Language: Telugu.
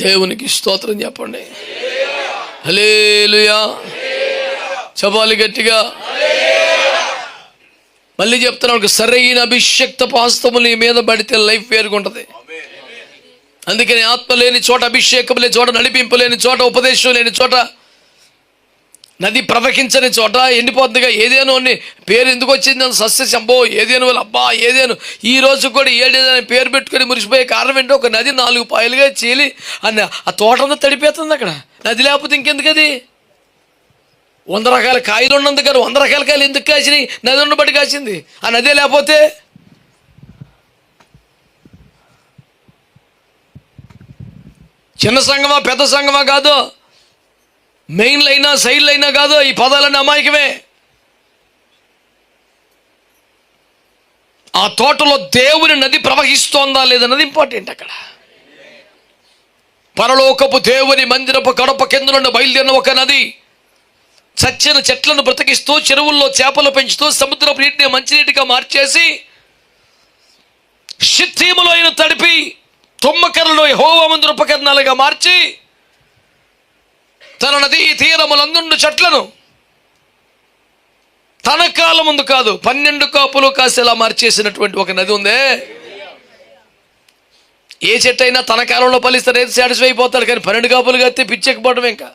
దేవునికి స్తోత్రం చెప్పండి. హల్లెలూయా చెప్పాలి గట్టిగా. మళ్ళీ చెప్తున్నాను, సరైన అభిషేక్తపు హస్తములు నీ మీద పడితే లైఫ్ వేరుగా ఉంటుంది. అందుకని ఆత్మ లేని చోట, అభిషేకం లేని చోట, నడిపింపు లేని చోట, ఉపదేశం లేని చోట, నది ప్రవహించని చోట ఎండిపోతుందిగా. ఏదేనో అని పేరు ఎందుకు వచ్చింది అని సస్యశంభో ఏదేను అబ్బా ఏదేను. ఈ రోజు కూడా ఏదేదని పేరు పెట్టుకొని మురిసిపోయే కారణం ఏంటో, ఒక నది 4 పాయలుగా చీలి అన్న ఆ తోటంతా తడిపేస్తుంది. అక్కడ నది లేకపోతే ఇంకెందుకు? అది 100 రకాల కాయలు ఉన్నందుకు కానీ 100 రకాల కాయలు ఎందుకు కాసినాయి? నది ఉన్నబట్టి కాసింది. ఆ నదే లేకపోతే చిన్న సంఘమా పెద్ద సంఘమా కాదు, మెయిన్లు అయినా సైడ్లు అయినా కాదు, ఈ పదాలన్నీ అమాయకమే. ఆ తోటలో దేవుని నది ప్రవహిస్తోందా లేదన్నది ఇంపార్టెంట్. అక్కడ పరలోకపు దేవుని మందిరపు గడప కింద నుండి బయలుదేరిన ఒక నది చచ్చిన చెట్లను బ్రతికిస్తూ, చెరువుల్లో చేపలు పెంచుతూ, సముద్రపు నీటిని మంచినీటిగా మార్చేసి, షిత్తీములో అయిన తడిపి తుమ్మకరలో యెహోవా మందిర ఉపకరణాలుగా మార్చి, తన నదీ తీరములందుండు చెట్లను తన కాలం ముందు కాదు 12 కాపులు కాసేలా మార్చేసినటువంటి ఒక నది ఉందే. ఏ చెట్టు అయినా తన కాలంలో ఫలిస్తే రేపు సాటిస్ఫై అయిపోతాడు, కానీ 12 కాపులు కత్తి పిచ్చెక్కిపోవడం ఇంకా.